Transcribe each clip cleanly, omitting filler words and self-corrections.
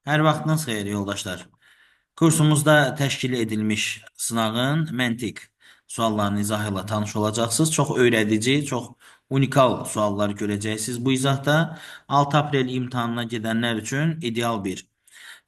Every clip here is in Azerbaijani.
Hər vaxtınız xeyir yoldaşlar. Kursumuzda təşkil edilmiş sınağın məntiq suallarını izahı ilə tanış olacaqsınız. Çox öyrədici, çox unikal suallar görəcəksiniz bu izahda. 6 aprel imtahanına gedənlər üçün ideal bir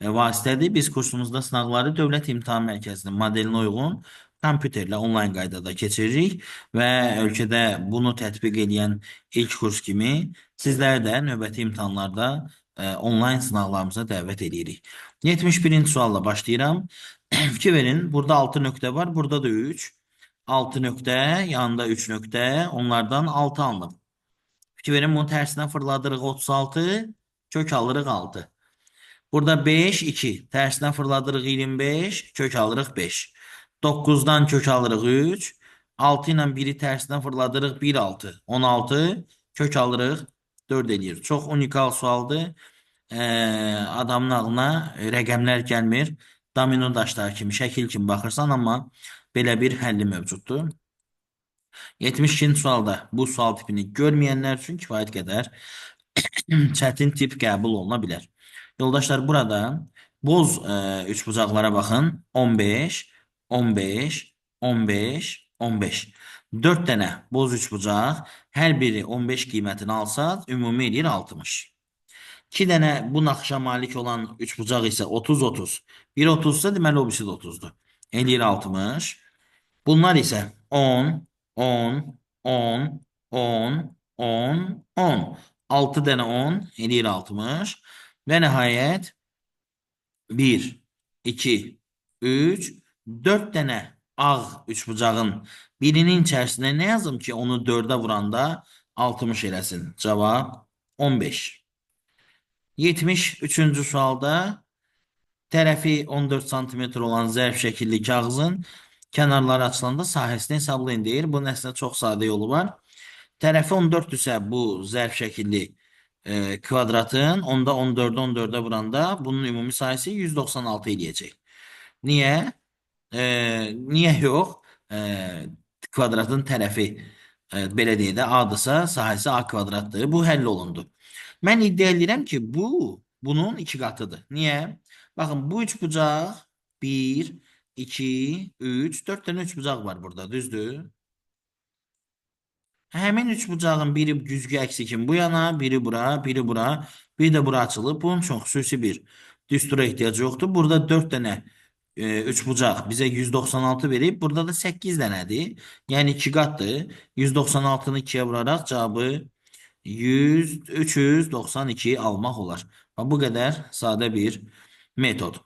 vasitədir. Biz kursumuzda sınavları Dövlət İmtahan Mərkəzinin modelinə uyğun kompüterlə onlayn qaydada keçiririk və ölkədə bunu tətbiq edən ilk kurs kimi sizləri də növbəti imtahanlarda onlayn sınavlarımıza dəvət edirik. 71-ci sualla başlayıram. Fikir verin, burada 6 nöqtə var, burada da 3. 6 nöqtə, yanında 3 nöqtə, onlardan 6 alınıb. Fikir verin, bunun tərsinə fırladırıq 36, kök alırıq 6. Burada 5, 2. Tersinden fırladırıq 25. Kök alırıq 5. 9'dan kök alırıq 3. 6 ilə 1'i tersinden fırladırıq 1, 6. 16. Kök alırıq 4 eləyir. Çox unikal sualdır. Adamın ağlına rəqəmlər gəlmir. Domino daşlar kimi, şəkil kimi baxırsan, amma belə bir həlli mövcuddur. 72-ci sualda bu sual tipini görməyənlər üçün kifayət qədər çətin tip qəbul oluna bilər. Yoldaşlar, burada boz üçbucaqlara baxın. 15, 15, 15, 15. 4 dənə boz üçbucaq, hər biri 15 qiymətini alsa, ümumi edir 60. 2 dənə bu naxışa malik olan üçbucaq isə 30, 30. 1 30 ise deməli o birisi də 30'dur. Eləyir 60. Bunlar ise 10, 10, 10, 10, 10, 10. 6 dənə 10 eləyir 60. Və nəhayət 1, 2, 3, 4 dənə ağ üçbucağın birinin içərisinə nə yazım ki, onu 4'ə vuranda 60 eləsin? Cavab 15. 73-cü sualda tərəfi 14 cm olan zərf şəkilli kağızın kənarları açılanda sahəsini hesablayın deyir. Bunun əslində çox sadə yolu var. Tərəfi 14-dürsə bu zərf şəkilli kvadratın, onda 14'ü 14'e vuranda bunun ümumi sayısı 196 eləyəcək. Niyə? Niyə yox? Kvadratın tərəfi belə deyək də A-dırsa, sahəsi A kvadratdır. Bu həll olundu. Mən iddia edirəm ki, bunun 2 qatıdır. Niyə? Baxın, bu üçbucaq 1, 2, 3, 4 dənə üçbucaq var burada, düzdür? Həmin üçbucağın biri güzgü əksi kimi bu yana, biri bura, biri bura, bir də bura açılıb. Bunun üçün xüsusi bir düstura ehtiyac yoxdur. Burada 4 dənə üçbucaq bizə 196 verib. Burada da 8 dənədir. Yəni 2 qatdır. 196-nı 2-yə vuraraq cavabı 100, 392 almaq olar. Bu qədər sadə bir metod.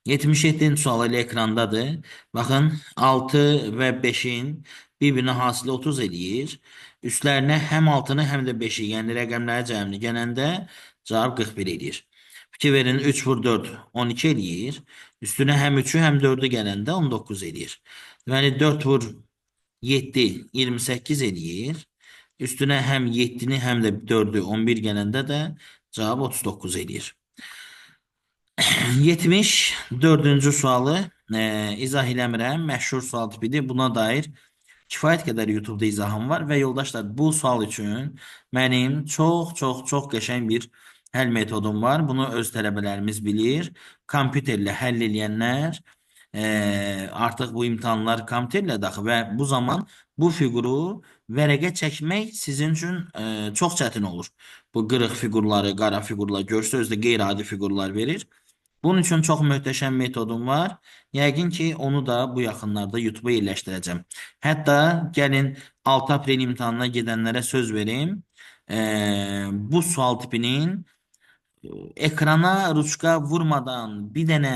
77-ci sual elə ekrandadır. Baxın, 6 və 5'in bir-birinə hasili 30 eləyir. Üstlərinə həm 6'nı, həm də 5'i, yəni rəqəmləri cəmini gələndə cavab 41 eləyir. Fikir verin, 3 vur 4, 12 eləyir. Üstünə həm 3'ü, həm 4'ü gələndə 19 eləyir. Deməli, 4 vur 7, 28 eləyir. Üstünə həm 7'ni, həm də 4'ü, 11 gələndə də cavab 39 eləyir. 74-cü sualı izah eləmirəm. Məşhur sual tipidir. Buna dair kifayət qədər YouTube'da izahım var və yoldaşlar, bu sual üçün mənim çox qəşəng bir həll metodum var. Bunu öz tələbələrimiz bilir. Kompüterlə həll eləyənlər artıq bu imtahanlar kompüterlə daxil və bu zaman bu fiquru vərəqə çəkmək sizin üçün çox çətin olur. Bu qırıq fiqurları, qara fiqurlar görsə özdə qeyri-adi fiqurlar verir. Bunun üçün çox möhtəşəm metodum var. Yəqin ki, onu da bu yaxınlarda YouTube'a yerləşdirəcəm. Hətta gəlin 6 aprel imtahanına gedənlərə söz verim. Bu sual tipinin ekrana ruçka vurmadan, bir dənə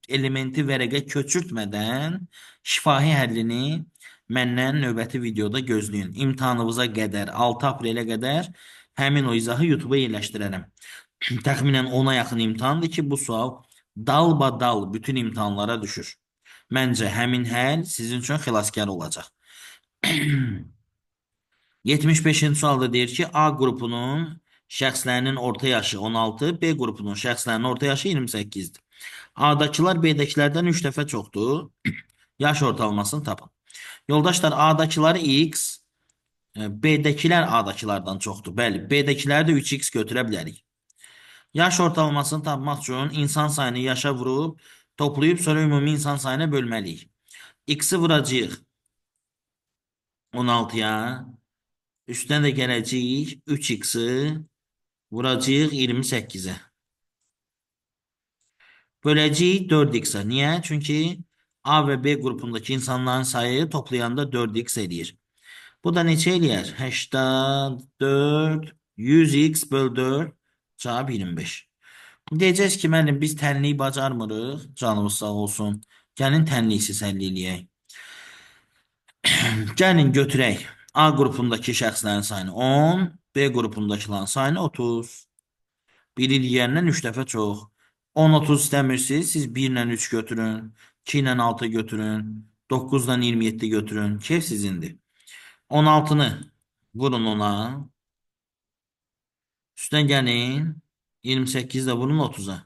elementi vərəqə köçürtmədən şifahi həllini məndən növbəti videoda gözləyin. İmtahanınıza qədər, 6 aprelə qədər həmin o izahı YouTube'a yerləşdirərəm. Təxminən 10'a yaxın imtahandır ki, bu sual dalbadal bütün imtahanlara düşür. Məncə həmin həll sizin üçün xilaskar olacaq. 75-ci sualda deyir ki, A qrupunun şəxslərinin orta yaşı 16, B qrupunun şəxslərinin orta yaşı 28'dir. A'dakılar B'dəkilərdən 3 dəfə çoxdur. Yaş ortalamasını tapın. Yoldaşlar, A'dakıları X, B'dəkilər A'dakılardan çoxdur. Bəli, B'dəkiləri də 3X götürə bilərik. Yaş ortalamasını tapmaq üçün insan sayını yaşa vurub, toplayıb sonra ümumi insan sayına bölməliyik. X-i vuracağıq 16-ya. Üstdən də gələcəyik 3x-i vuracağıq 28-ə. Böləcəyik 4x-ə. Niyə? Çünki A və B qrupundakı insanların sayı toplayanda 4x edir. Bu da neçə eləyər? 84, 100x böl 4, cavab 25. Deyəcəyiz ki, müəllim, biz tənliyi bacarmırıq. Canımız sağ olsun. Gəlin tənliksiz həll eləyək. Gəlin götürək. A qrupundakı şəxslərin sayını 10, B qrupundakıların sayını 30. Biri digərindən 3 dəfə çox. 10, 30 istəmirsiniz, siz 1 ilə 3 götürün, 2 ilə 6 götürün, 9 ilə 27 götürün. Keyf sizindir. 16-nı vurun ona. Üstdən gəlin. 28 də vurun 30-a.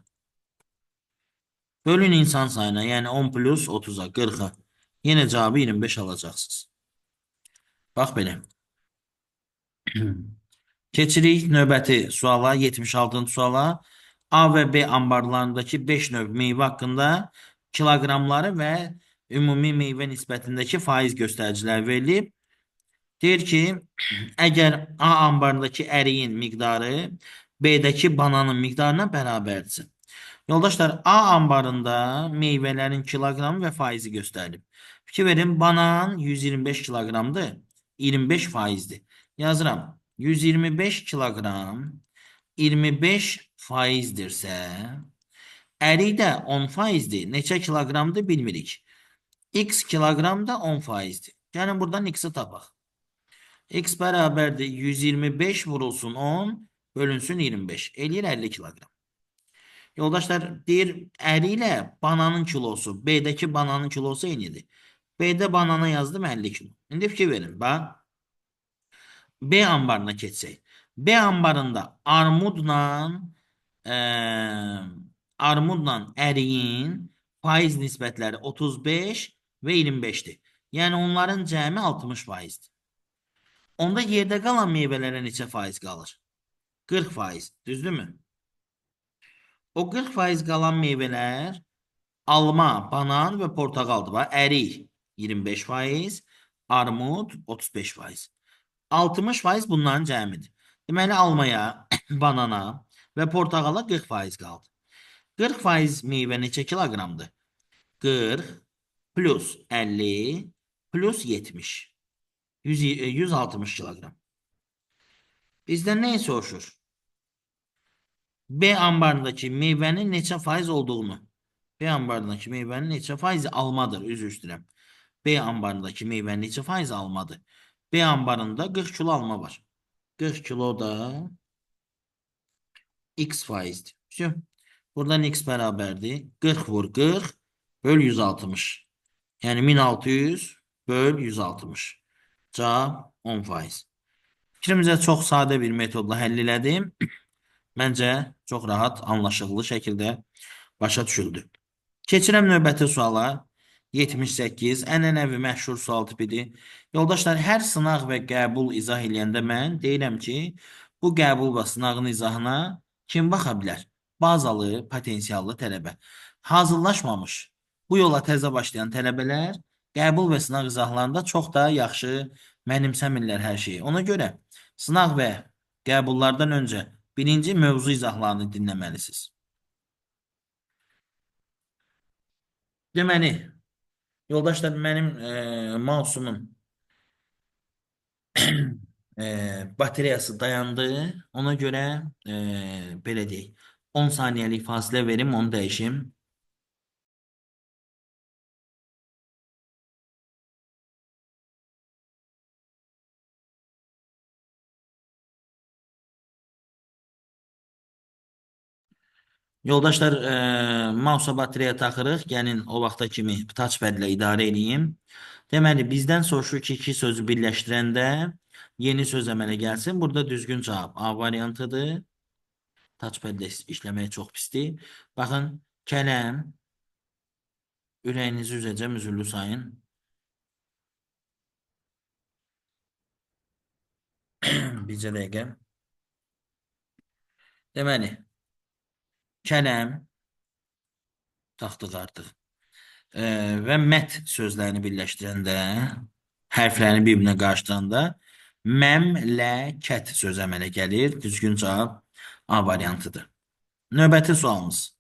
Bölün insan sayına, yəni 10 plus 30-a, 40-a. Yenə cavabı 25 alacaqsınız. Bax belə. Keçirik növbəti suala, 76-cı suala. A və B anbarlarındakı 5 növ meyvə haqqında kiloqramları və ümumi meyvə nisbətindəki faiz göstəricilər verilib. Deyir ki, əgər A anbarındakı əriyin miqdarı B-dəki bananın miqdarına bərabərdirsə. Yoldaşlar, A anbarında meyvələrin kiloqramı və faizi göstərilib. Fikir verin, banan 125 kiloqramdır, 25 faizdir. Yazıram, 125 kiloqram 25 faizdirsə, ərik də 10 faizdir. Neçə kiloqramdır bilmirik. X kiloqram da 10 faizdir. Gəlin buradan X-i tapaq. X bərabərdir 125 vurulsun 10 bölünsün 25. Eləyir 50 kiloqram. Yoldaşlar, deyir əri ilə bananın kilosu, B'dəki bananın kilosu eynidir. B'də banana yazdım 50 kilo. İndi fikir verin, bax. B anbarına keçsək. B anbarında armudla əriyin faiz nisbətləri 35 və 25-dir. Yəni onların cəmi 60 faizdir. Onda yerdə qalan meyvələrə neçə faiz qalır? 40 faiz, düzdürmü? O 40 faiz qalan meyvələr alma, banan və portağaldır. Bax, ərik 25 faiz, armud 35 faiz. 60 faiz bunların cəmidir. Deməli, almaya, banana və portağala 40 faiz qaldı. 40 faiz meyvə neçə kiloqramdır? 40 plus 50 plus 70. 160 kiloqram. Bizdən nəyi soruşur? B anbarındakı meyvənin neçə faiz olduğunu. B anbarındakı meyvənin neçə faizi almadır, üzr istəyirəm. B anbarındakı meyvənin neçə faizi almadır. B anbarında 40 kilo alma var. 40 kilo da X faizdir. Buradan X bərabərdir. 40 vur 40 böl 160. Yəni 1600 böl 160. Cavab 10 faiz. Fikrimizə çox sadə bir metodla həll elədim. Məncə çox rahat, anlaşıqlı şəkildə başa düşüldü. Keçirəm növbəti suala. 78. Ənənəvi məşhur sual tipidir. Yoldaşlar, hər sınaq və qəbul izah eləyəndə mən deyirəm ki, bu qəbul və sınağın izahına kim baxa bilər? Bazalı, potensiallı tələbə. Hazırlaşmamış, bu yola təzə başlayan tələbələr qəbul və sınaq izahlarında çox da yaxşı mənimsəmirlər hər şeyi. Ona görə sınaq və qəbullardan öncə birinci mövzu izahlarını dinləməlisiniz. Deməli, yoldaşlar, mənim mausumun bateriyası dayandı. Ona görə belə deyək, 10 saniyəlik fasilə verim, onu dəyişim. Yoldaşlar, mausa batareya taxırıq. Gəlin o vaxta kimi touchpad ilə idarə edeyim. Deməli, bizdən soruşur ki, iki sözü birləşdirəndə yeni söz əmələ gəlsin. Burada düzgün cavab A variantıdır. Touchpad ilə işləmək çox pisdir. Baxın, kələm, ürəyinizi üzəcəm, üzürlü sayın. Bircə dəqiqə. Deməli, kələm, taxtıq artıq. Və mət sözlərini birləşdirəndə, hərflərini bir-birinə qarşıdanda məmləkət sözü əmələ gəlir. Düzgün cavab A variantıdır. Növbəti sualımız.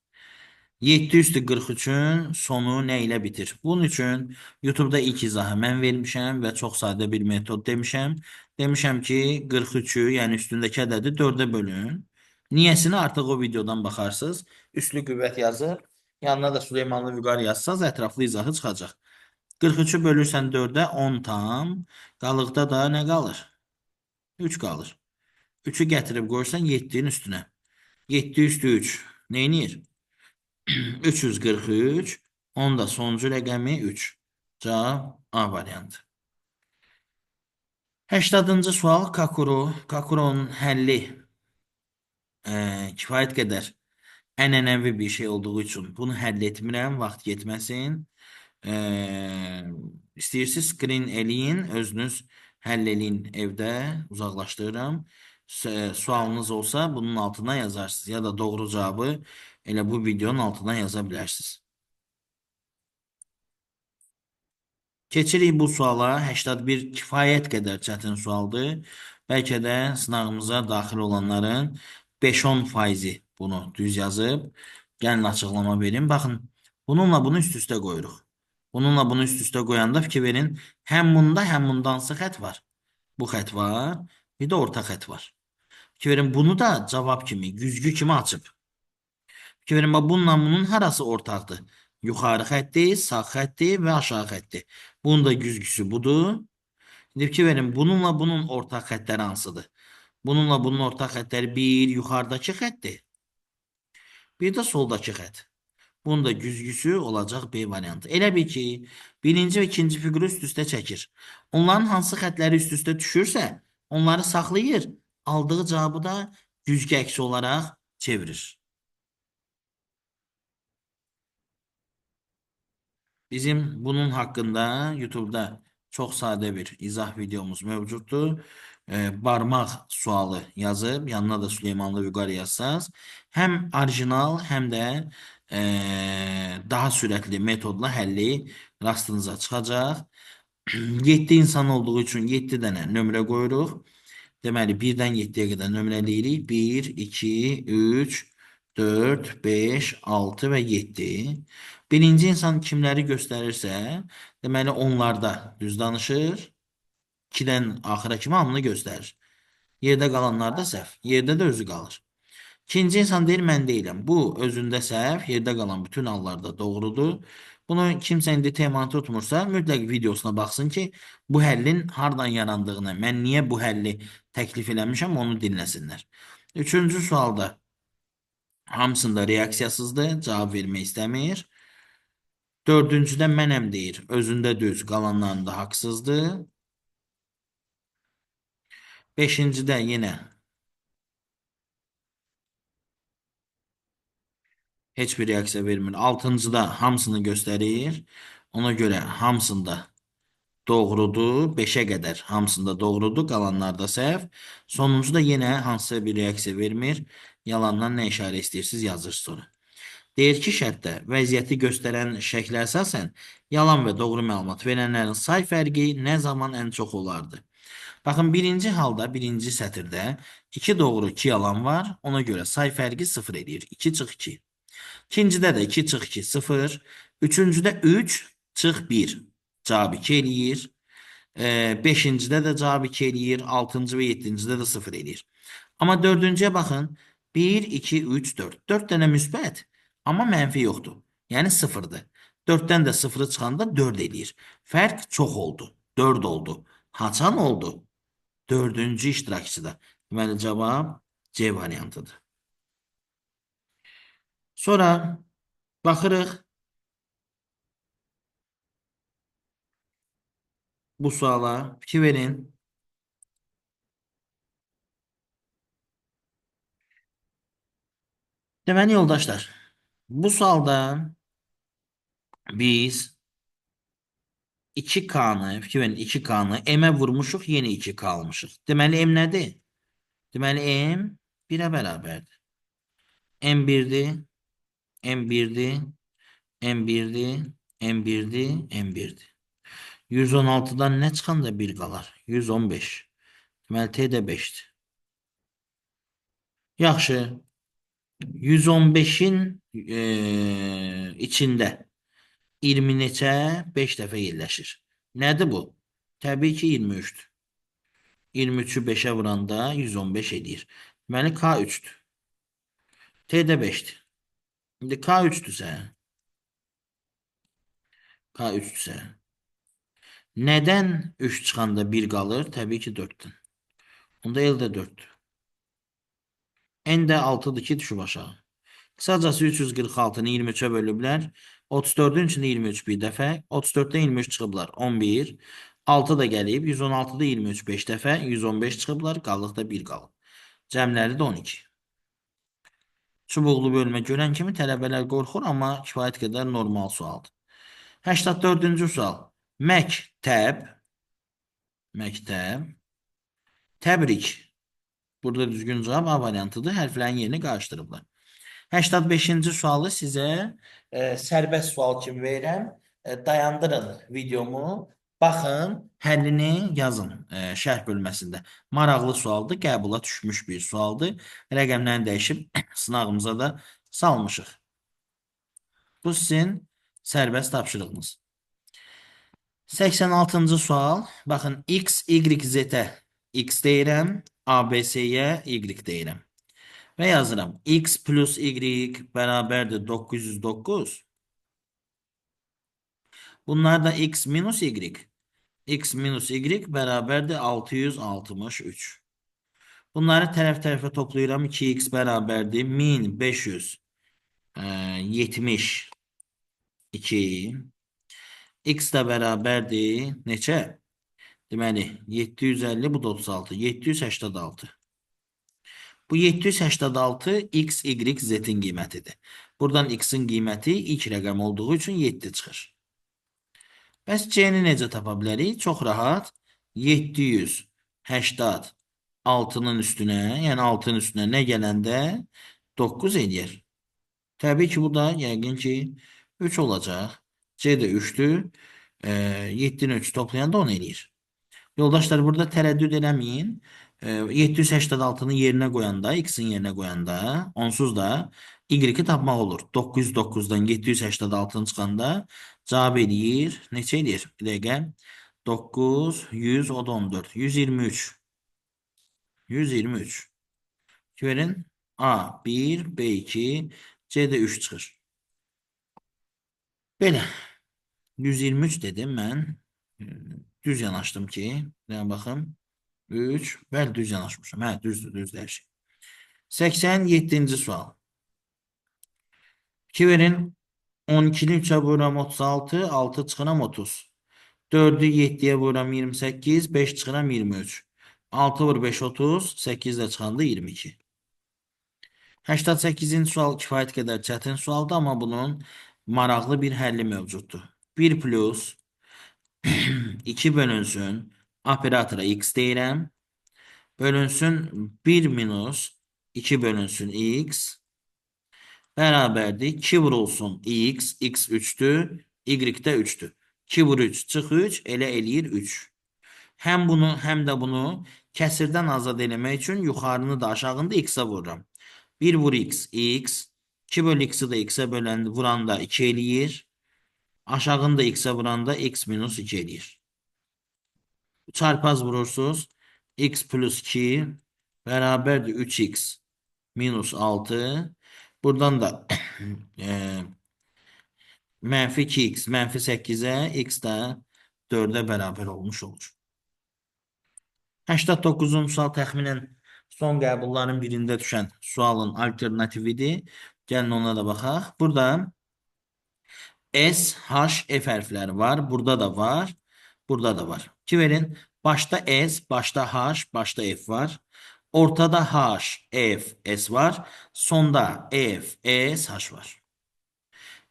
7 üstü 43'ün sonu nə ilə bitir? Bunun üçün YouTube'da ilk izahı mən vermişəm və çox sadə bir metod demişəm. Demişəm ki, 43'ü, yəni üstündəki ədədi 4-ə bölün. Niyəsini artıq o videodan baxarsınız. Üslü qüvvət yazır. Yanına da Süleymanlı Vüqar yazsanız ətraflı izahı çıxacaq. 43'ü bölürsən 4-ə 10 tam. Qalıqda da nə qalır? 3 qalır. 3'ü gətirib qoyursan 7'nin üstünə. 7 üstü 3. Neynir? 343. Onda sonuncu rəqəmi 3. Cavab A variantı. 80-cı sual Kakuro. Kakuronun həlli kifayət qədər ənənəvi bir şey olduğu üçün bunu həll etmirəm, vaxt getməsin. E, istəyirsiniz screen eləyin, özünüz həll eləyin evdə, uzaqlaşdırıram. Sualınız olsa bunun altına yazarsınız ya da doğru cavabı elə bu videonun altına yaza bilərsiniz. Keçirik bu suala. 81 kifayət qədər çətin sualdır. Bəlkə də sınavımıza daxil olanların 5-10 faizi bunu düz yazıb. Gəlin açıqlama verin. Baxın, bununla bunu üst-üstə qoyuruq. Bununla bunu üst-üstə qoyanda fikir verin. Həm bunda, həm bunda hansı xət var? Bu xət var. Bir də orta xət var. Fikir verin, bunu da cavab kimi, güzgü kimi açıb. Fikir verin, bununla bunun harası ortaqdır? Yuxarı xətti, sağ xətti və aşağı xətti. Bunun da güzgüsü budur. İndi fikir verin, bununla bunun ortaq xəttləri hansıdır? Bununla bunun ortaq xəttləri bir yuxarıdakı xəttdir. Bir də soldakı xətt. Bunun da güzgüsü olacaq B variantı. Elə bil ki, birinci və ikinci fiquru üst-üstə çəkir. Onların hansı xəttləri üst-üstə düşürsə, onları saxlayır, aldığı cavabı da güzgü əksi olaraq çevirir. Bizim bunun hakkında YouTube'da çok sade bir izah videomuz mevcuttur. Barmaq sualı yazıp yanına da Süleymanlı Vüqar yazsanız hem orijinal hem de daha sürətli metodla həlli rastınıza çıxacaq. 7 insan olduğu üçün 7 dənə nömrə qoyuruq. Deməli 1-dən 7-yə qədər nömrələyirik. 1, 2, 3, 4, 5, 6 və 7. Birinci insan kimləri göstərirsə, deməli onlarda düz danışır. 2-dən axıra kimi hamını göstərir. Yerdə qalanlarda səhv. Yerdə də özü qalır. İkinci insan deyir, mən deyiləm. Bu özündə səhv, yerdə qalan bütün hallarda doğrudur. Bunu kimsə indi temanı tutmursa, mütləq videosuna baxsın ki, bu həllin hardan yarandığını, mən niyə bu həlli təklif eləmişəm, onu dinləsinlər. Üçüncü sualda hamısında reaksiyasızdır, cavab vermək istəmir. Dördüncüdə mənəm deyir, özündə düz, qalanlarında haqsızdır. Beşincidə yenə heç bir reaksiya vermir. Altıncıda hamısını göstərir. Ona görə hamısında doğrudur. 5'e qədər hamısında doğrudur. Qalanlarda səhv. Sonuncuda yenə hansısa bir reaksiya vermir. Yalandan nə işarə istəyirsiniz yazırsınız sonra. Deyir ki, şərtdə vəziyyəti göstərən şəklə əsasən yalan və doğru məlumat verənlərin say fərqi nə zaman ən çox olardı? Baxın, birinci halda, birinci sətirdə 2 doğru, 2 yalan var. Ona görə say fərqi 0 edir. 2 çıx 2. İkincidə də 2 çıx 2 0. Üçüncüdə 3 çıx 1. Cavab 2 eləyir. Beşincidə də cavab 2 eləyir. Altıncı və yeddincidə də 0 eləyir. Amma dördüncüyə baxın. 1, 2, 3, 4. 4 dənə müsbət, amma mənfi yoxdur. Yəni 0'dır. 4'dən də 0'ı çıxanda 4 eləyir. Fərq çox oldu. 4 oldu. Haçan oldu? Dördüncü iştirakçıda. Deməli cavab C variantıdır. Sonra baxırıq bu suala, fikir verin. Deməli yoldaşlar, bu sualda biz 2K'nı, fikir verin, 2K'nı M'e vurmuşuq, yeni 2K almışıq. Deməli M nədir? Deməli M 1'ə bərabərdir. M 1'dir. M1'di, M1'di, M1'di, M1'di. 116'dan nə çıxanda 1 qalar? 115. Deməli, T də 5'dir. Yaxşı. 115'in içində 20 neçə 5 dəfə yerləşir. Nədir bu? Təbii ki 23'dür. 23'ü 5'e vuranda 115 edir. Deməli K 3'dür. T də 5'dir. İndi K 3'dürsə, K 3'dürsə, nədən 3 çıxanda 1 qalır? Təbii ki 4'dür. Onda L də 4'dür. N də 6'dır ki düşüb aşağı. Qısacası 346'nı 23'e bölüblər. 34'ün içində 23 bir dəfə. 34'dən 23 çıxıblar. 11. 6 da gəlib. 116'da 23 5 dəfə. 115 çıxıblar. Qalıqda 1 qalıb. Cəmləri də 12. Çubuqlu bölmə görən kimi tələbələr qorxur, amma kifayət qədər normal sualdır. 84-cü sual. Məktəb, məktəb, təbrik. Burada düzgün cavab A variantıdır. Hərflərin yerini qarışdırıblar. 85-ci sualı sizə sərbəst sual kimi verirəm. Dayandırın videomu. Baxın, həllini yazın şərh bölməsində. Maraqlı sualdır, qəbula düşmüş bir sualdır. Rəqəmlərini dəyişib sınağımıza da salmışıq. Bu sizin sərbəst tapşırığınız. 86-cı sual. Baxın, X, Y, Z-ə X deyirəm, ABC-yə Y deyirəm. Və yazıram. X plus Y bərabərdir 909. Bunlar da X minus Y. X minus Y bərabərdir 663. Bunları tərəf-tərəfə toplayıram. 2x bərabərdir 1572. X də bərabərdir neçə? Deməli 750, bu da 36. 786. Bu 786 X, Y, Z'in qiymətidir. Buradan X'in qiyməti ilk rəqəm olduğu üçün 7 çıxır. Bəs C-ni necə tapa bilərik? Çox rahat. 786-nın üstünə, yəni 6-nın üstünə nə gələndə 9 edir. Təbii ki, bu da yəqin ki 3 olacaq. C də 3'dür. 7'nin 3 toplayanda 10 edir. Yoldaşlar, burada tərəddüd eləməyin. 786'nın yerinə qoyanda, X'in yerinə qoyanda, onsuz da Y-i tapmaq olur. 909'dan 786'nı çıxanda cavab eləyir. Neçə eləyir? Bir dəqiqə. 9, 100, o da 14. 123. 123. Verin. A 1, B 2, C də 3 çıxır. Belə. 123 dedim mən. Düz yanaşdım ki. Nəyə baxım. 3. Bəli, düz yanaşmışım. Hə, düzdür hər şey. 87-ci sual. 2 verin. 12'ni 3'e vururam 36. 6 çıxıram 30. 4'ü 7'ye vururam 28. 5 çıxıram 23. 6 vur 5 30. 8 də çıxanda 22. 88-ci sual kifayət qədər çətin sualdır, amma bunun maraqlı bir həlli mövcuddur. 1 plus 2 bölünsün operatora X deyirəm. Bölünsün 1 minus 2 bölünsün X bərabərdir. 2 vurulsun X, X 3'dür, Y də 3'dür. 2 vur 3, çıx 3, elə eləyir 3. Həm bunu, həm də bunu kəsirdən azad eləmək üçün yuxarını da aşağında X-ə vururam. 1 vur X, X. 2 bölü X-i də X-ə vuranda 2 eləyir. Aşağını da X-ə vuranda X minus 2 eləyir. Çarpaz vurursunuz. X plus 2 bərabərdir 3x minus 6. Buradan da mənfi 2x mənfi 8'e x də 4'e bərabər olmuş olur. 89-cu sual təxminən son qəbulların birində düşən sualın alternatividir. Gəlin ona da baxaq. Burada S, H, F hərfləri var. Burada da var. Burada da var. Ki verin. Başta S, başta H, başta F var. Ortada H, F, S var. Sonda F, S, H var.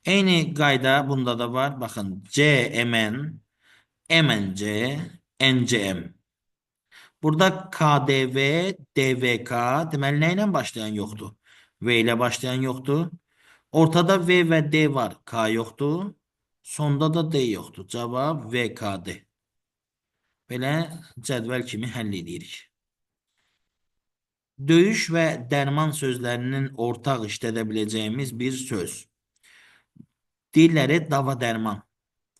Eyni qayda bunda da var. Baxın. C, MN, MNC, NCM. Burada KDV, DVK deməli nə ilə başlayan yoxdur? V ilə başlayan yoxdur. Ortada V və D var, K yoxdur. Sonda da D yoxdur. Cavab V, K, D. Belə cədvəl kimi həll edirik. Döyüş və dərman sözlərinin ortaq işlədə biləcəyimiz bir söz. Dilləri dava dərman.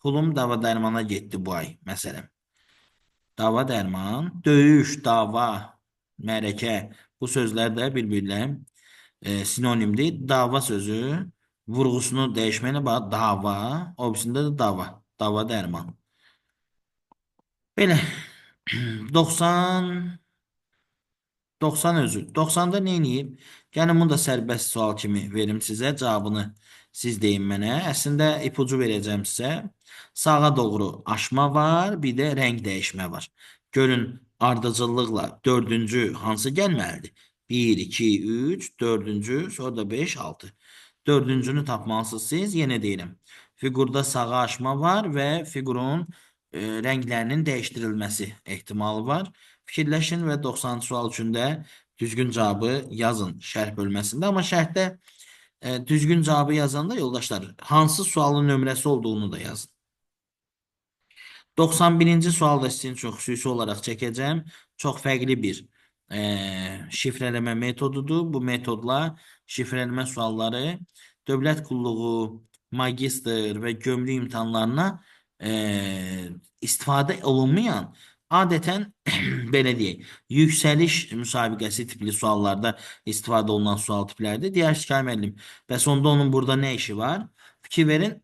Pulum dava dərmana getdi bu ay, məsələn. Dava dərman, döyüş, dava, mərəkə. Bu sözlər də bir-birlə sinonimdir. Dava sözü vurğusunu dəyişməyinə bax, dava, o birisində də dava. Dava dərman. Belə 90 90 özü. 90-da nə edeyim? Gəlin bunu da sərbəst sual kimi verim sizə. Cavabını siz deyin mənə. Əslində ipucu verəcəm sizə. Sağa doğru aşma var, bir də rəng dəyişmə var. Görün ardıcıllıqla dördüncü hansı gəlməlidir? 1, 2, 3, dördüncü, sonra da 5, 6. Dördüncünü tapmalısınız siz. Yenə deyirəm. Fiqurda sağa aşma var və fiqurun rənglərinin dəyişdirilməsi ehtimalı var. Fikirləşin və 90 sual üçün də düzgün cavabı yazın şərh bölməsində. Amma şərhdə düzgün cavabı yazanda yoldaşlar hansı sualın nömrəsi olduğunu da yazın. 91-ci sualda sizin çox xüsusi olaraq çəkəcəm. Çox fərqli bir şifrələmə metodudur. Bu metodla şifrələmə sualları dövlət qulluğu, magistr və gömrük imtahanlarına istifadə olunmayan adətən belə deyək, yüksəliş müsabiqəsi tipli suallarda istifadə olunan sual tipləridir. Deyər ki, müəllim, bəs onda onun burada nə işi var? Fikir verin,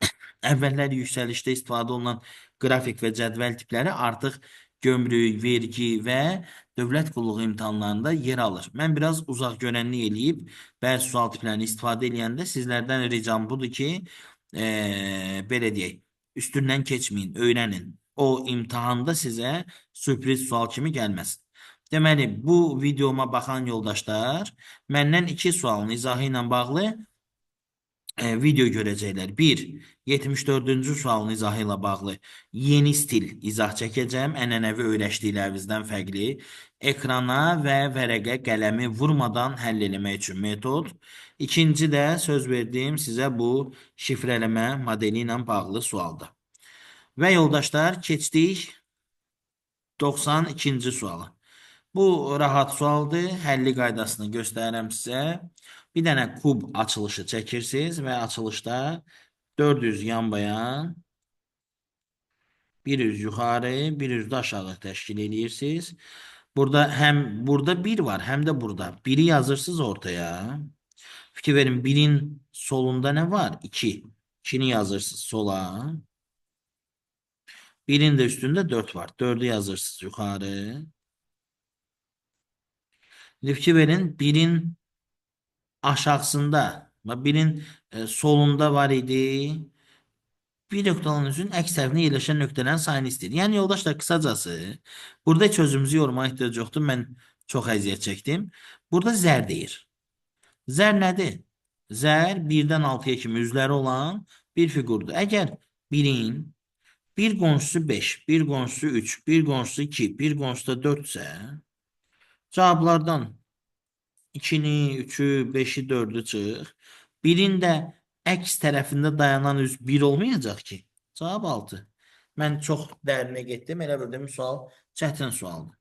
əvvəllər yüksəlişdə istifadə olunan qrafik və cədvəl tipləri artıq gömrük, vergi və dövlət qulluğu imtahanlarında yer alır. Mən biraz uzaq görənlik eləyib, bəzi sual tiplərini istifadə edəndə sizlərdən ricam budur ki, belə deyək, üstündən keçməyin, öyrənin. O imtahanda sizə sürpriz sual kimi gəlməsin. Deməli, bu videoma baxan yoldaşlar məndən 2 sualın izahı ilə bağlı video görəcəklər. 1. 74-cü sualın izahı ilə bağlı yeni stil izah çəkəcəm. Ənənəvi öyrəşdiklərimizdən fərqli. Ekrana və vərəqə qələmi vurmadan həll eləmək üçün metod. İkinci də söz verdim sizə bu şifrələmə modeli ilə bağlı sualda. Və yoldaşlar keçdik 92-ci suala. Bu rahat sualdır. Həlli qaydasını göstərirəm sizə. Bir dənə kub açılışı çəkirsiniz və açılışda 400 yan bayan, bir üz yuxarı, bir üz də aşağı təşkil edirsiniz. Burada 1 var, həm də burada. 1-i yazırsınız ortaya. Fikir verin, 1-in solunda nə var? 2. 2-ni yazırsınız sola. 1-in də üstündə 4 var. 4-ü yazırsınız yuxarı. Fikir verin, 1-in aşağısında, 1-in solunda var idi. Bir nöqtanın üzrün əks tərəfində yerləşən nöqtələrin sayını istəyir. Yəni yoldaşlar, qısacası burada heç özümüzü yormaya ehtiyac yoxdur. Mən çox əziyyət çəkdim. Burada zər deyir. Zər nədir? Zər 1-dən 6-ya kimi üzləri olan bir fiqurdur. Əgər 1-in bir qonşusu 5, bir qonşusu 3, bir qonşusu 2, bir qonşusu da 4 isə cavablardan 2-ni, 3-ü, 5-i, 4-ü çıx. 1-in də əks tərəfində dayanan üz 1 olmayacaq ki. Cavab 6. Mən çox dərinə getdim. Elə bildim sual çətin sualdır.